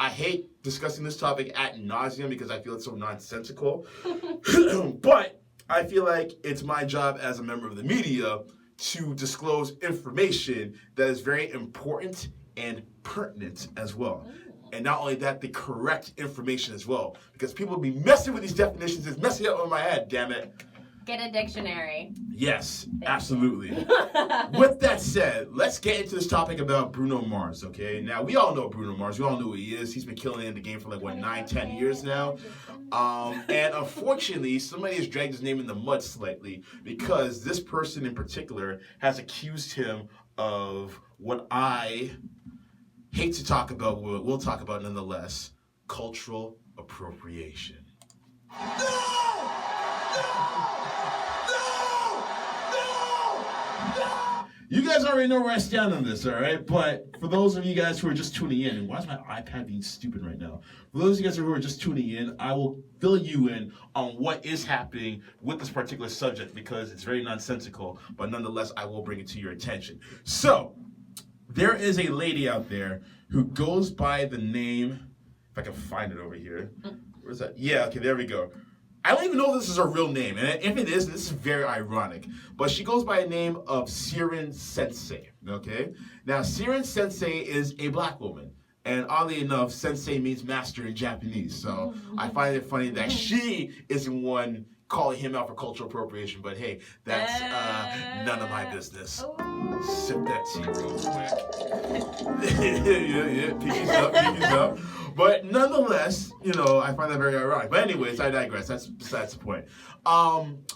I hate discussing this topic ad nauseum because I feel it's so nonsensical. But I feel like it's my job as a member of the media to disclose information that is very important and pertinent as well. And not only that, the correct information as well. Because people be messing with these definitions. It's messing up in my head, damn it. Get a dictionary. Yes, absolutely. With that said, let's get into this topic about Bruno Mars, okay? Now, we all know Bruno Mars. We all know who he is. He's been killing it in the game for 9, 10 years now. And unfortunately, somebody has dragged his name in the mud slightly because this person in particular has accused him of what I hate to talk about, but we'll talk about nonetheless, cultural appropriation. You guys already know where I stand on this, all right? But for those of you guys who are just tuning in, and why is my iPad being stupid right now? For those of you guys who are just tuning in, I will fill you in on what is happening with this particular subject because it's very nonsensical, but nonetheless, I will bring it to your attention. So, there is a lady out there who goes by the name, if I can find it over here. Where's that? Yeah, okay, there we go. I don't even know if this is her real name, and if it is, this is very ironic. But she goes by the name of Siren Sensei, okay? Now, Siren Sensei is a black woman, and oddly enough, Sensei means master in Japanese, so I find it funny that she isn't one calling him out for cultural appropriation, but hey, that's none of my business. Sip that tea real quick. yeah, pinkies up. But nonetheless, I find that very ironic. But anyways, I digress. That's besides the point.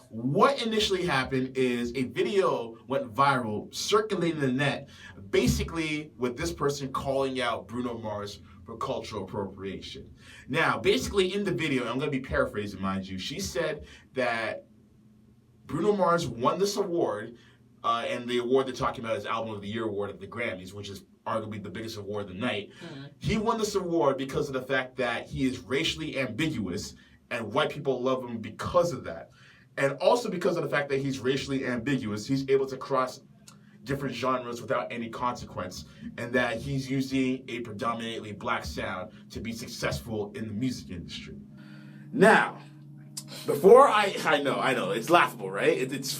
What initially happened is a video went viral, circulating the net, basically with this person calling out Bruno Mars for cultural appropriation. Now, basically in the video, and I'm going to be paraphrasing, mind you, she said that Bruno Mars won this award, and the award they're talking about is Album of the Year award at the Grammys, which is arguably the biggest award of the night. He won this award because of the fact that he is racially ambiguous, and white people love him because of that. And also because of the fact that he's racially ambiguous, he's able to cross different genres without any consequence, and that he's using a predominantly black sound to be successful in the music industry. Now, before I know, it's laughable, right? It's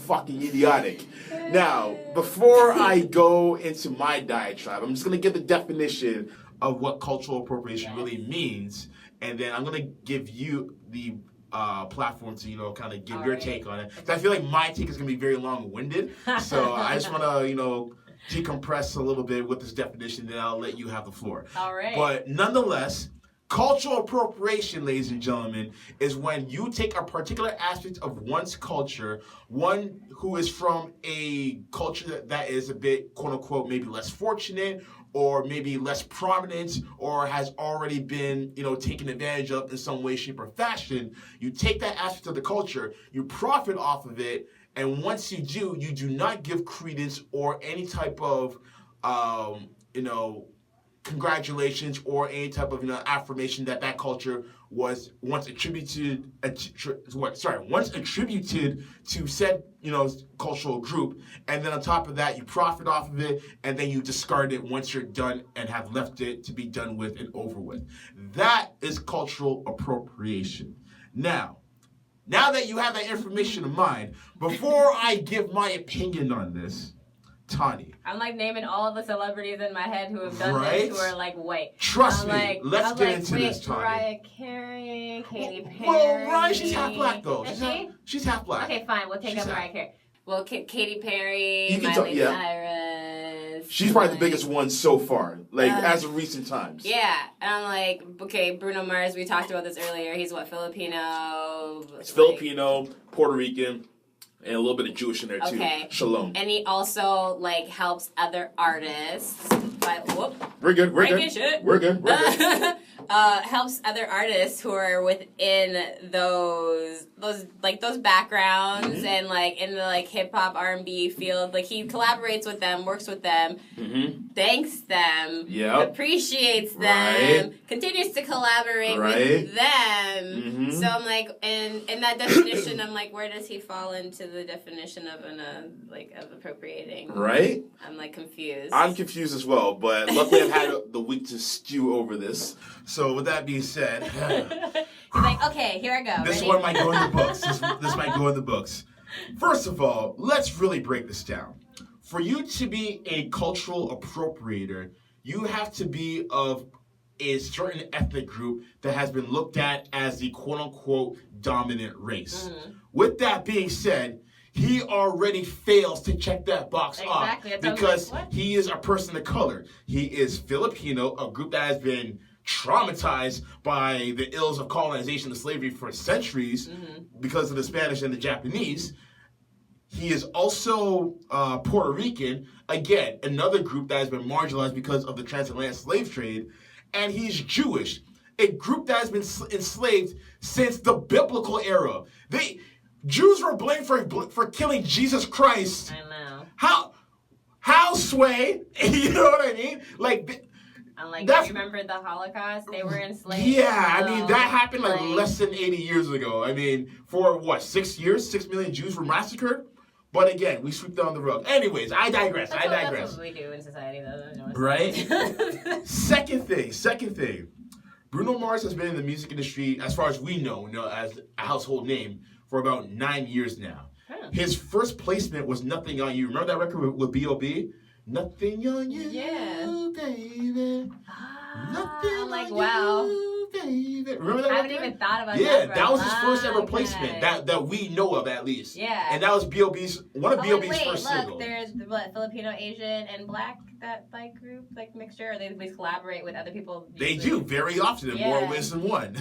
fucking idiotic. Now, before I go into my diatribe, I'm just going to give the definition of what cultural appropriation really means, and then I'm going to give you the platform to, kind of give your take on it. 'Cause I feel like my take is going to be very long-winded, so I just want to, decompress a little bit with this definition, then I'll let you have the floor. All right. But nonetheless, cultural appropriation, ladies and gentlemen, is when you take a particular aspect of one's culture, one who is from a culture that is a bit, quote-unquote, maybe less fortunate, or maybe less prominent, or has already been, taken advantage of in some way, shape, or fashion. You take that aspect of the culture, you profit off of it, and once you do not give credence or any type of, congratulations or any type of affirmation that culture was once attributed to said cultural group, and then on top of that you profit off of it, and then you discard it once you're done and have left it to be done with and over with. That is cultural appropriation. Now that you have that information in mind, before I give my opinion on this, Tani. I'm naming all the celebrities in my head who have done this who are white. Trust me. Let's get into this, Tani. Mariah Carey, Katy Perry. Well, Mariah, she's half black though. She's half black. Okay, fine. We'll take up Mariah Carey. Well, Katy Perry, Miley Cyrus. She's probably the biggest one so far, as of recent times. Yeah, and I'm okay, Bruno Mars. We talked about this earlier. He's Filipino. He's Filipino, Puerto Rican. And a little bit of Jewish in there, too. Okay. Shalom. And he also, helps other artists. We're good. Helps other artists who are within those backgrounds, and, in the, hip-hop, R&B field. He collaborates with them, works with them, thanks them, appreciates them, continues to collaborate with them. So I'm in that definition, I'm where does he fall into the definition of of appropriating? Right? I'm like confused. I'm confused as well, but luckily I've had the week to stew over this. So with that being said, He's like, okay, here I go. This Ready? one might go in the books. This might go in the books. First of all, let's really break this down. For you to be a cultural appropriator, you have to be of a certain ethnic group that has been looked at as the quote-unquote dominant race. With that being said, he already fails to check that box off because he is a person of color. He is Filipino, a group that has been traumatized by the ills of colonization and slavery for centuries because of the Spanish and the Japanese. He is also Puerto Rican, again, another group that has been marginalized because of the transatlantic slave trade. And he's Jewish, a group that has been enslaved since the biblical era. Jews were blamed for killing Jesus Christ. I know. How sway? You know what I mean? I'm like, do you remember the Holocaust? They were enslaved. Yeah, I mean, that happened less than 80 years ago. I mean, for what, 6 years? 6 million Jews were massacred? But again, we sweep down the rug. Anyways, I digress. That's what we do in society, though. Right? Second thing. Bruno Mars has been in the music industry, as far as we know, as a household name, for about 9 years now. His first placement was Nothing on You. Remember that record with B.O.B.? Nothing on you, baby. Nothing I'm like, on wow. you, baby. Remember that I record? haven't even thought about that. Yeah, for that a was his first ever long placement time. that we know of, at least. Yeah. And that was one of B.O.B.'s first look, singles. there's Filipino, Asian, and Black, that group, mixture, or they collaborate with other people. They do very often in more ways than one.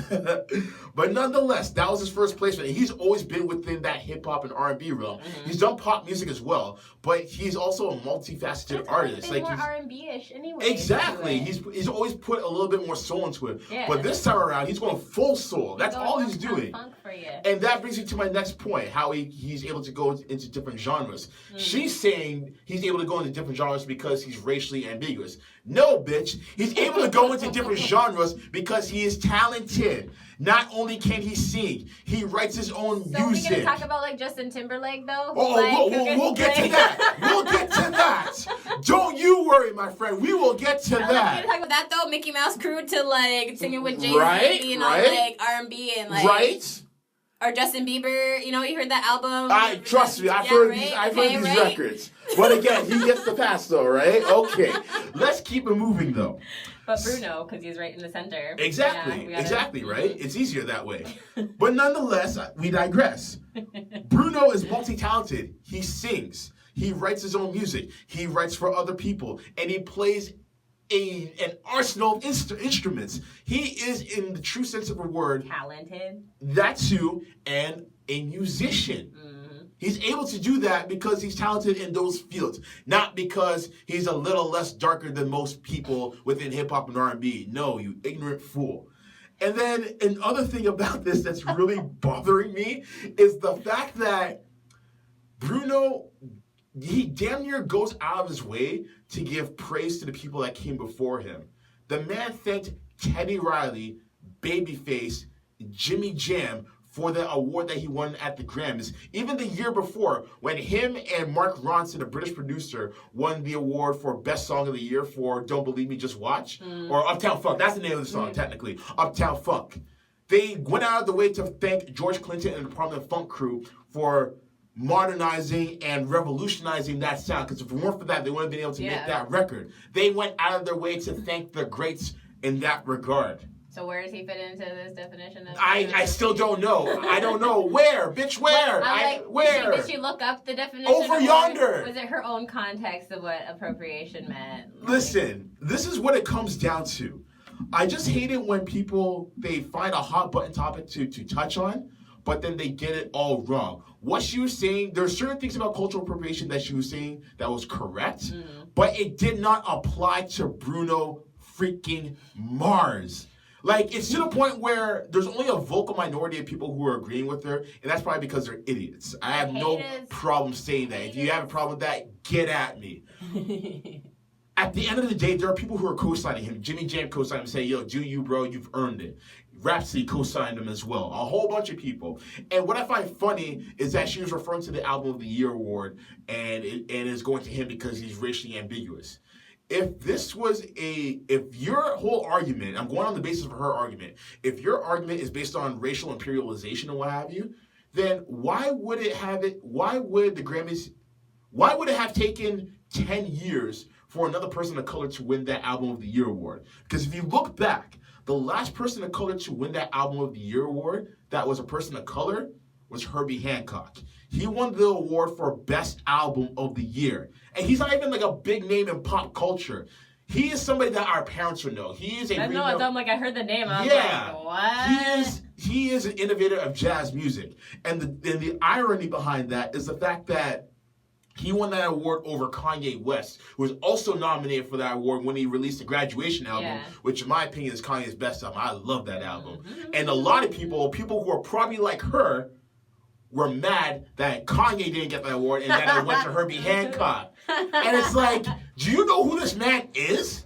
But nonetheless, that was his first placement. And he's always been within that hip hop and R&B realm. He's done pop music as well, but he's also a multifaceted artist. More R&B-ish anyway. Exactly. He's always put a little bit more soul into it. Yeah. But this time around, he's going full soul. That's all he's doing. Funk for you. And that brings me to my next point, how he's able to go into different genres. She's saying he's able to go into different genres because he's racially ambiguous. No, bitch. He's able to go into different genres because he is talented. Not only can he sing, he writes his own music. So we're going to talk about Justin Timberlake, though? We'll get to that. We'll get to that. Don't you worry, my friend. We will get to that. We're going to talk about that, though. Mickey Mouse Crew to singing with Jay-Z, being on R&B and Right? Or Justin Bieber, you heard that album? Trust me, I've heard these records. But again, he gets the pass though, right? Okay. Let's keep it moving though. But Bruno, because he's right in the center. Exactly, exactly, right? It's easier that way. But nonetheless, we digress. Bruno is multi-talented. He sings. He writes his own music. He writes for other people. And he plays an arsenal of instruments. He is, in the true sense of the word, talented. That too, and a musician. He's able to do that because he's talented in those fields, not because he's a little less darker than most people within hip hop and R&B. No, you ignorant fool. And then another thing about this that's really bothering me is the fact that Bruno, he damn near goes out of his way to give praise to the people that came before him. The man thanked Teddy Riley, Babyface, Jimmy Jam for the award that he won at the Grammys. Even the year before, when him and Mark Ronson, a British producer, won the award for Best Song of the Year for Don't Believe Me, Just Watch, or Uptown Funk. That's the name of the song, technically. Uptown Funk. They went out of the way to thank George Clinton and the Parliament Funk crew for modernizing and revolutionizing that sound, because if it weren't for that, they wouldn't have been able to make that record. They went out of their way to thank the greats in that regard. So where does he fit into this definition of? I still don't know. I don't know. Where? Bitch, where? Where? Did she look up the definition? Over yonder. Was it her own context of what appropriation meant? Listen, this is what it comes down to. I just hate it when people, they find a hot button topic to touch on, but then they get it all wrong. What she was saying, there are certain things about cultural appropriation that she was saying that was correct, but it did not apply to Bruno freaking Mars. Like, it's to the point where there's only a vocal minority of people who are agreeing with her, and that's probably because they're idiots. I have no problem saying that. If you have a problem with that, get at me. At the end of the day, there are people who are co-signing him. Jimmy Jam co-signing him, saying, yo, do you, bro, you've earned it. Rhapsody co-signed him as well. A whole bunch of people. And what I find funny is that she was referring to the Album of the Year award and is going to him because he's racially ambiguous. If your whole argument, I'm going on the basis of her argument, if your argument is based on racial imperialization and what have you, then why would it have taken 10 years for another person of color to win that Album of the Year award? Because if you look back, the last person of color to win that Album of the Year award that was a person of color was Herbie Hancock. He won the award for Best Album of the Year. And he's not even like a big name in pop culture. He is somebody that our parents would know. He is a I'm like, I heard the name. I was like, what? He is an innovator of jazz music. And the irony behind that is the fact that he won that award over Kanye West, who was also nominated for that award when he released the Graduation album, which in my opinion is Kanye's best album. I love that album. Mm-hmm. And a lot of people who are probably like her, were mad that Kanye didn't get that award and that it went to Herbie Hancock. And it's like, do you know who this man is?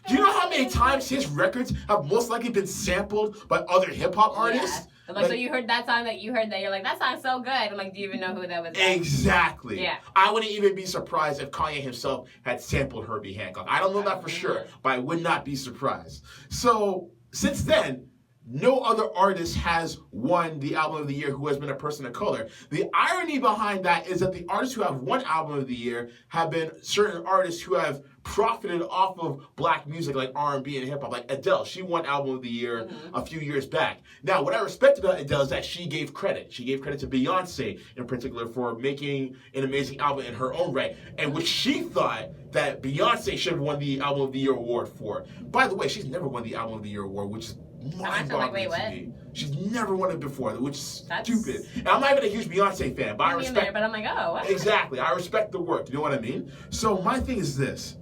Do you know how many times his records have most likely been sampled by other hip-hop artists? Yeah. I'm like, so you heard that song that you heard that, you're like, that song's so good. I'm like, do you even know who that was? Exactly. Yeah. I wouldn't even be surprised if Kanye himself had sampled Herbie Hancock. I don't know that for sure, but I would not be surprised. So, since then, no other artist has won the Album of the Year who has been a person of color. The irony behind that is that the artists who have won Album of the Year have been certain artists who have profited off of black music like R&B and hip-hop. Like Adele, she won Album of the Year a few years back. Now, what I respect about Adele is that she gave credit. She gave credit to Beyonce in particular for making an amazing album in her own right, and which she thought that Beyonce should have won the Album of the Year award for. By the way, she's never won the Album of the Year award, which is mind-boggling to me. She's never won it before, which is stupid. And I'm not even a huge Beyonce fan, but I respect. But I'm like, oh, what? Exactly, I respect the work. You know what I mean? So my thing is this: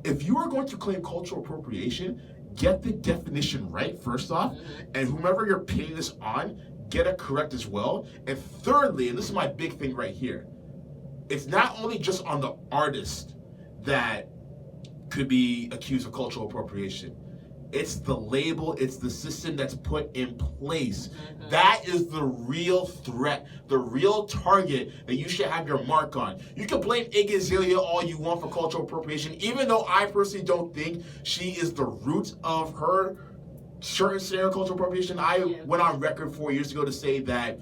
if you are going to claim cultural appropriation, get the definition right first off, and whomever you're pinning this on, get it correct as well. And thirdly, and this is my big thing right here, it's not only just on the artist that could be accused of cultural appropriation. It's the label, it's the system that's put in place. That is the real threat, the real target that you should have your mark on. You can blame Iggy Azalea all you want for cultural appropriation, even though I personally don't think she is the root of her certain scenario cultural appropriation. I went on record 4 years ago to say that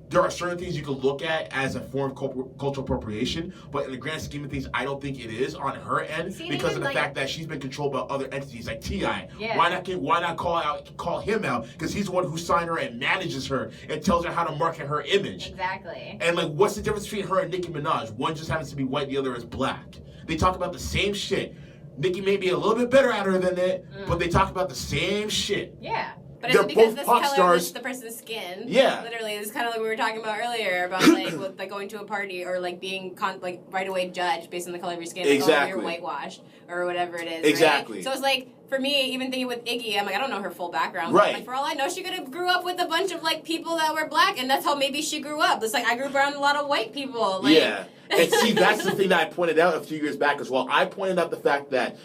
there are certain things you can look at as a form of cultural appropriation, but in the grand scheme of things, I don't think it is on her end because of the fact that she's been controlled by other entities like T.I. Why not call him out? Because he's the one who signed her and manages her and tells her how to market her image. Exactly. And like, what's the difference between her and Nicki Minaj? One just happens to be white, the other is black. They talk about the same shit. Nicki may be a little bit better at her than it, but they talk about the same shit. Yeah. But they're it's because both this pop color stars. of the person's skin. Yeah. Literally, it's kind of like we were talking about earlier about like with like going to a party or like being like right away judged based on the color of your skin. Like, oh, you're whitewashed or whatever it is. Exactly. Right? So it's like, for me, even thinking with Iggy, I'm like, I don't know her full background. Right. Like, for all I know, she could have grew up with a bunch of like people that were black, and that's how maybe she grew up. It's like I grew up around a lot of white people. Like, yeah. And see, that's the thing that I pointed out a few years back as well. I pointed out the fact that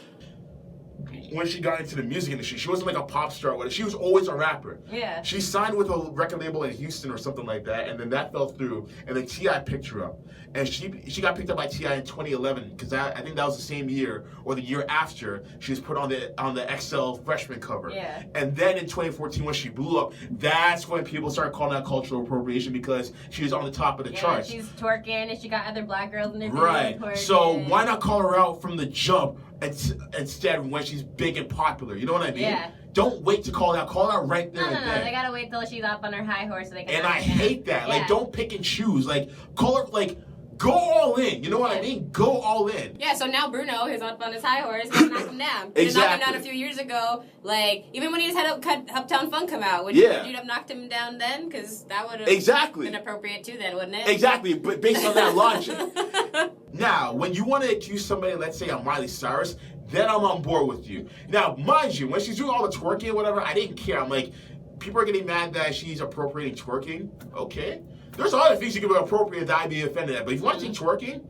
when she got into the music industry, she wasn't like a pop star or whatever. She was always a rapper. Yeah. She signed with a record label in Houston or something like that, and then that fell through, and then T.I. picked her up. And she got picked up by T.I. in 2011, because I think that was the same year, or the year after, she was put on the XL freshman cover. Yeah. And then in 2014, when she blew up, that's when people started calling that cultural appropriation, because she was on the top of the charts. She's twerking, and she got other black girls in her video Right. So why not call her out from the jump instead when she's big and popular? You know what I mean? Yeah. Don't wait to call her out. Call her out right there and then. No. They gotta wait till she's up on her high horse so they can. And I hate that. Yeah. Like, don't pick and choose. Like, call her, like, go all in. You know what I mean? Go all in. Yeah, so now Bruno is up on his high horse, gonna knock him down. He knocked him down a few years ago. Like, even when he just had Uptown Funk come out, would you have knocked him down then? Because that would have been appropriate too then, wouldn't it? Exactly, but based on that logic. Now, when you want to accuse somebody, let's say I'm Miley Cyrus, then I'm on board with you. Now, mind you, when she's doing all the twerking or whatever, I didn't care. I'm like, people are getting mad that she's appropriating twerking. Okay. There's other things you can be appropriate that I'd be offended at. But if you want to see twerking,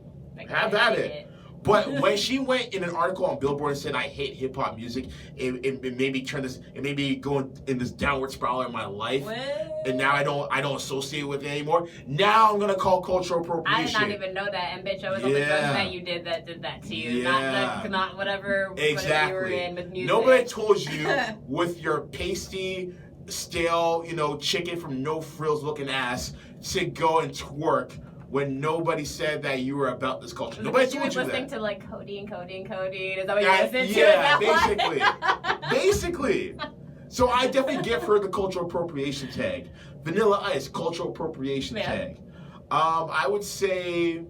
have at it. But when she went in an article on Billboard and said, I hate hip hop music, it made me it made me go in this downward spiral in my life. What? And now I don't associate with it anymore. Now I'm gonna call cultural appropriation. I did not even know that, and bitch, I was on the drugs that you did that to you. Not whatever exactly. You were in with music. Nobody told you with your pasty, stale, chicken from no frills looking ass to go and twerk when nobody said that you were about this culture. Nobody told you that. Listening to like codeine. Is that what you listened to? Yeah, basically. So I definitely give her the cultural appropriation tag. Vanilla Ice, cultural appropriation tag. I would say,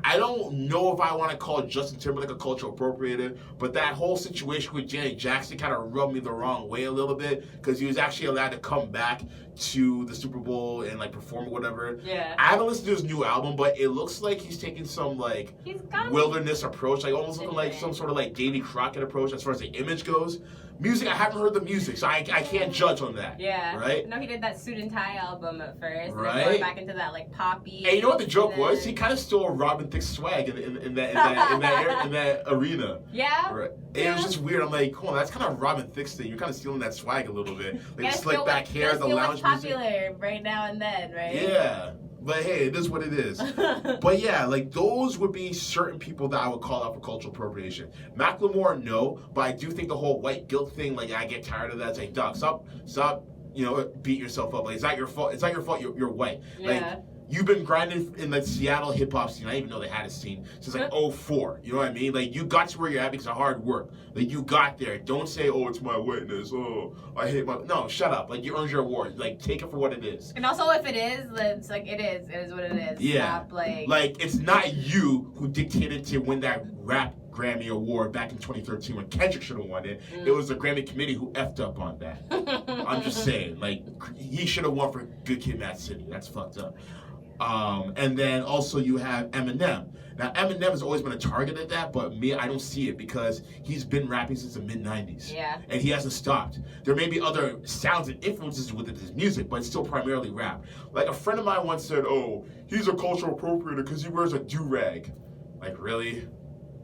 I don't know if I want to call Justin Timberlake a cultural appropriator, but that whole situation with Janet Jackson kind of rubbed me the wrong way a little bit because he was actually allowed to come back to the Super Bowl and like perform or whatever. Yeah. I haven't listened to his new album, but it looks like he's taking some like wilderness approach, like almost looking like some sort of like Davy Crockett approach as far as the image goes. Music, I haven't heard the music, so I can't judge on that. Yeah. Right? No, he did that Suit and Tie album at first. Right. And going back into that like poppy. And you know what the joke was? He kind of stole Robin Thicke's swag in that arena. Yeah. Right. And it was just weird. I'm like, come on, that's kind of Robin Thicke's thing. You're kind of stealing that swag a little bit. Like the slick back hair, the lounge music. Popular right now and then, right? Yeah. But hey, it is what it is. But yeah, like those would be certain people that I would call out for cultural appropriation. Macklemore, no, but I do think the whole white guilt thing, like I get tired of that. It's like, Doc, stop, beat yourself up. Like, it's not your fault. It's not your fault. You're white. Yeah. Like, you've been grinding in the Seattle hip hop scene. I didn't even know they had a scene since like 2004. You know what I mean? Like you got to where you're at because of hard work. Like you got there. Don't say, oh, it's my whiteness. Oh, I hate my. No, shut up. Like you earned your award. Like take it for what it is. And also, if it is, it's like it is. It is what it is. Yeah. Stop, like it's not you who dictated to win that rap Grammy award back in 2013 when Kendrick should have won it. It was the Grammy committee who effed up on that. I'm just saying. Like he should have won for Good Kid, Mad City. That's fucked up. And then also you have Eminem. Now Eminem has always been a target at that, but me, I don't see it because he's been rapping since the mid-90s. Yeah. And he hasn't stopped. There may be other sounds and influences within his music, but it's still primarily rap. Like a friend of mine once said, oh, he's a cultural appropriator because he wears a do-rag. Like, really?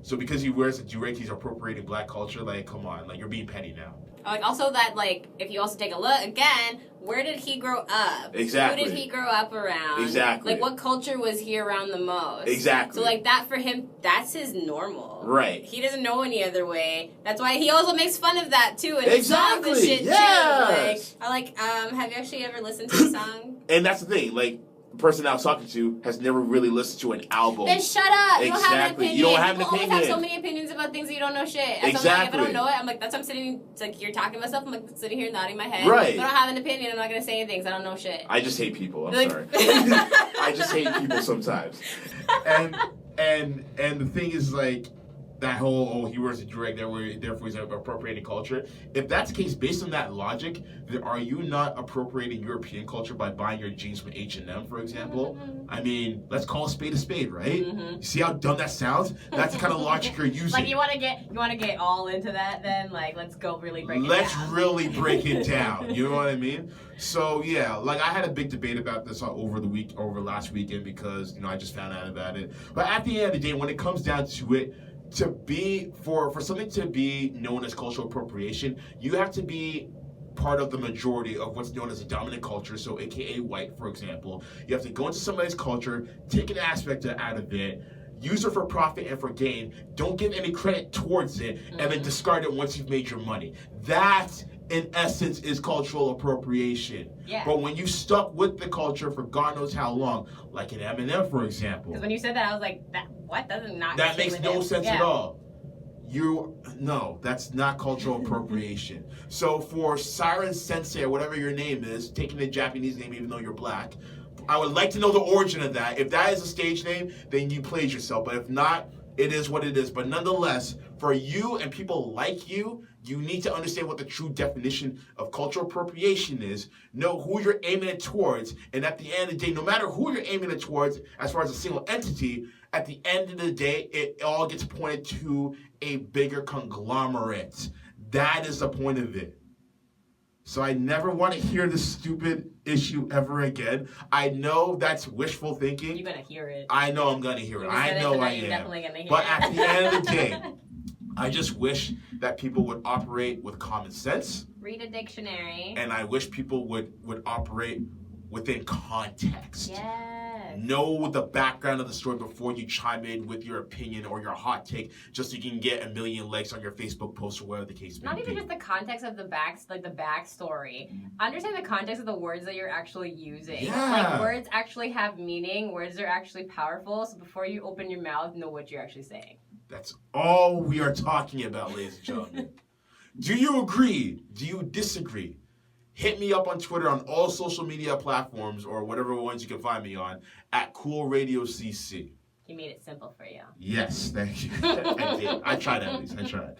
So because he wears a do-rag, he's appropriating black culture? Like, come on. Like, you're being petty now. Like, also that, like, if you also take a look, again, where did he grow up? Exactly. Who did he grow up around? Exactly. Like, what culture was he around the most? Exactly. So, like, that for him, that's his normal. Right. He doesn't know any other way. That's why he also makes fun of that, too, and exactly. songs and shit, yes. too. Like, have you actually ever listened to the song? And that's the thing, like, the person I was talking to has never really listened to an album. Then shut up. You exactly. don't have an opinion. You don't have an People opinion. always have so many opinions about things that you don't know shit. And exactly. So I'm like, if I don't know it, I'm like, that's why I'm sitting, it's like you're talking to myself, I'm like sitting here nodding my head. Right. If I don't have an opinion, I'm not going to say anything because I don't know shit. I just hate people. I'm like, sorry. I just hate people sometimes. And the thing is, like, that whole, he wears a drag, therefore he's appropriating culture. If that's the case, based on that logic, then are you not appropriating European culture by buying your jeans from H&M, for example? I mean, let's call a spade, right? You see how dumb that sounds? That's the kind of logic you're using. Like, you want to get all into that then? Like, let's go really break it down. Let's really break it down. You know what I mean? So, yeah, like, I had a big debate about this over last weekend because, I just found out about it. But at the end of the day, when it comes down to it, for something to be known as cultural appropriation, you have to be part of the majority of what's known as a dominant culture, so aka white, for example. You have to go into somebody's culture, take an aspect out of it, use it for profit and for gain, don't give any credit towards it, and then discard it once you've made your money. That, in essence, is cultural appropriation. Yeah. But when you stuck with the culture for God knows how long, like in Eminem, for example. Because when you said that, I was like, that makes no sense at all. No, that's not cultural appropriation. So for Siren Sensei, or whatever your name is, taking a Japanese name even though you're black, I would like to know the origin of that. If that is a stage name, then you played yourself. But if not, it is what it is. But nonetheless, for you and people like you, you need to understand what the true definition of cultural appropriation is, know who you're aiming it towards, and at the end of the day, no matter who you're aiming it towards, as far as a single entity, at the end of the day, it all gets pointed to a bigger conglomerate. That is the point of it. So I never want to hear this stupid issue ever again. I know that's wishful thinking. You're gonna hear it. I know I'm gonna hear it. I know I am. Definitely gonna hear but it. at the end of the day, I just wish that people would operate with common sense. Read a dictionary. And I wish people would operate within context. Yes. Know the background of the story before you chime in with your opinion or your hot take, just so you can get 1 million likes on your Facebook post or whatever the case may Not be. even just the context of the backstory. Understand the context of the words that you're actually using. Yeah. Like words actually have meaning. Words are actually powerful. So before you open your mouth, know what you're actually saying. That's all we are talking about, ladies and gentlemen. Do you agree? Do you disagree? Hit me up on Twitter on all social media platforms or whatever ones you can find me on at Cool Radio CC. He made it simple for you. Yes, thank you. I did. I tried at least. I tried.